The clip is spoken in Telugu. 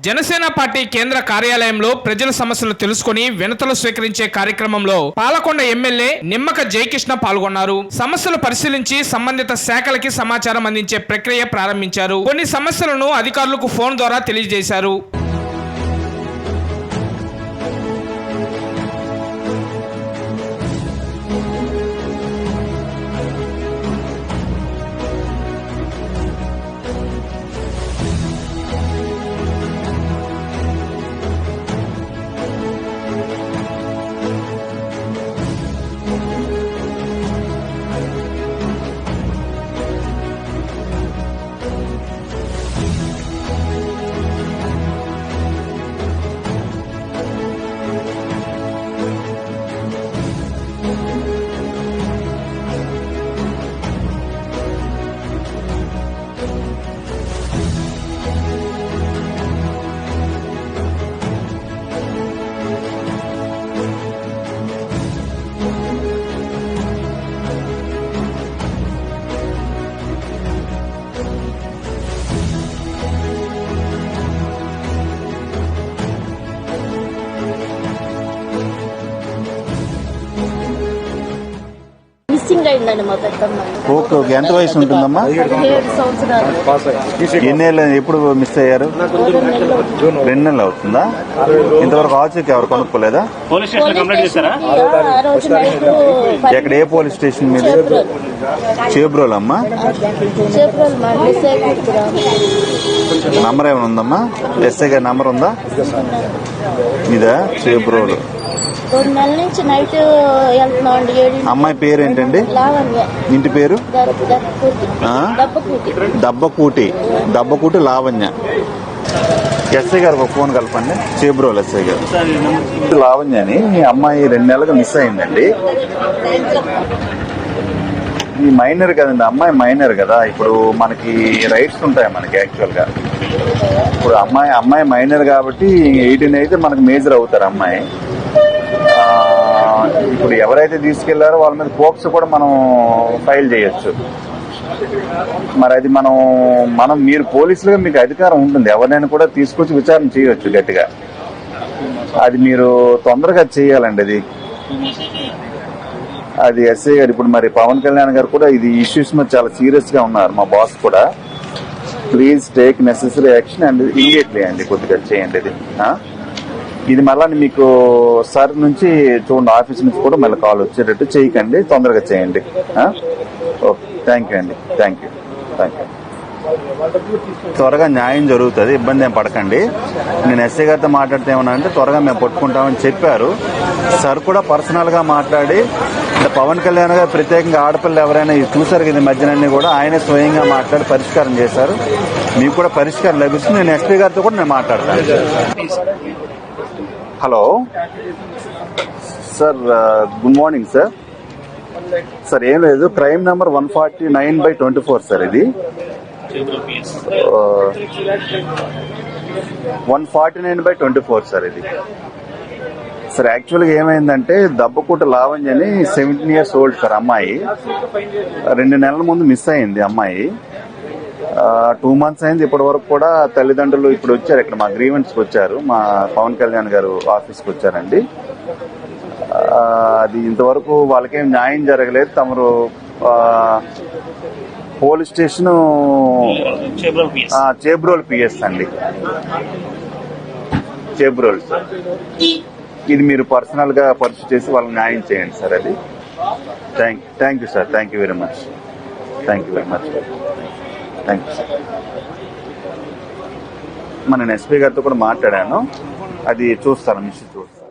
జనసేన పార్టీ కేంద్ర కార్యాలయంలో ప్రజల సమస్యలు తెలుసుకుని వినతులు స్వీకరించే కార్యక్రమంలో పాలకొండ ఎమ్మెల్యే నిమ్మక జయకృష్ణ పాల్గొన్నారు. సమస్యలు పరిశీలించి సంబంధిత శాఖలకి సమాచారం అందించే ప్రక్రియ ప్రారంభించారు. కొన్ని సమస్యలను అధికారులకు ఫోన్ ద్వారా తెలియజేశారు. Okay okay. ఎంత వయసు ఉంటుందమ్మా? 17 సంవత్సరాలు. ఎన్నేళ్ళు ఎప్పుడు మిస్ అయ్యారు? 2 నెలలు అవుతుందా? ఇంతవరకు ఆచూకీ ఎవరు కొనుక్కోలేదా? ఎక్కడ ఏ పోలీస్ స్టేషన్ మీద? చేబ్రోల్ అమ్మా. నంబర్ ఏమైనా ఉందమ్మా? ఎస్ఐ గారి నంబర్ ఉందా ఇదా? చేబ్రోల్. 2 నెలల నుంచి నైట్ వెళ్తున్నాం. అమ్మాయి పేరు ఏంటండి? ఇంటి పేరు? దబ్బకూటి లావణ్య. ఎస్ఐ గారికి ఒక ఫోన్ కలపండి. చేబ్రోల్ ఎస్ఐ గారు. లావణ్య అని మీ అమ్మాయి 2 నెలలుగా మిస్ అయిందండి. ఈ మైనర్ కదండి, అమ్మాయి మైనర్ కదా. ఇప్పుడు మనకి రైట్స్ ఉంటాయి మనకి యాక్చువల్ గా. ఇప్పుడు అమ్మాయి మైనర్ కాబట్టి 18 అయితే మనకు మేజర్ అవుతారు అమ్మాయి. ఇప్పుడు ఎవరైతే తీసుకెళ్లారో వాళ్ళ మీద పోక్స్ కూడా మనం ఫైల్ చేయొచ్చు. మరి అది మనం మీరు పోలీసులుగా మీకు అధికారం ఉంటుంది, ఎవరినైనా కూడా తీసుకొచ్చి విచారణ చేయొచ్చు గట్టిగా. అది మీరు తొందరగా చేయాలండి. అది ఎస్ఐ గారు ఇప్పుడు మరి పవన్ కళ్యాణ్ గారు కూడా ఇది ఇష్యూస్ మీద చాలా సీరియస్ గా ఉన్నారు. మా బాస్ కూడా please take necessary action and immediately అండి కొద్దిగా చేయండి. ఇది మళ్ళీ మీకు సార్ నుంచి చూడండి, ఆఫీస్ నుంచి కూడా మళ్ళీ కాల్ వచ్చేటట్టు చేయకండి, తొందరగా చేయండి. ఓకే, థ్యాంక్ యూ అండి. Thank you. త్వరగా న్యాయం జరుగుతుంది, ఇబ్బంది ఏం పడకండి. నేను ఎస్ఐ గారితో మాట్లాడితే ఏమన్నా అంటే త్వరగా మేము పట్టుకుంటామని చెప్పారు. సార్ కూడా పర్సనల్ గా మాట్లాడి పవన్ కళ్యాణ్ గారు ప్రత్యేకంగా ఆడపిల్లలు ఎవరైనా చూసారు ఇది మధ్యనన్నీ కూడా ఆయనే స్వయంగా మాట్లాడి పరిష్కారం చేశారు. మీకు కూడా పరిష్కారం లభిస్తుంది. నేను ఎస్పీ గారితో కూడా నేను మాట్లాడతాను. Hello sir, good morning sir. Sir ఏం లేదు, క్రైమ్ నెంబర్ 149/24 సార్. ఇది 149/24 సార్. ఇది సార్ యాక్చువల్గా ఏమైందంటే దబ్బకూట లావణ్య అని 17 years ఓల్డ్ సార్. అమ్మాయి 2 నెలల ముందు మిస్ అయింది. అమ్మాయి 2 months అయింది. ఇప్పటి వరకు కూడా తల్లిదండ్రులు ఇప్పుడు వచ్చారు, ఇక్కడ మా గ్రీవెన్స్ కి వచ్చారు, మా పవన్ కళ్యాణ్ గారు ఆఫీస్ కి వచ్చారండి. అది ఇంతవరకు వాళ్ళకేం న్యాయం జరగలేదు. తమరు పోలీస్ స్టేషన్ చేబ్రోల్ పిఎస్ అండి, చేబ్రోల్. ఇది మీరు పర్సనల్ గా పరిశీలి చేసి వాళ్ళకి న్యాయం చేయండి సార్. అది thank you sir. Thank you very much. Thank you. మన ఎస్పీ గారితో కూడా మాట్లాడాను, అది చూస్తాను, మిషన్ చూస్తాను.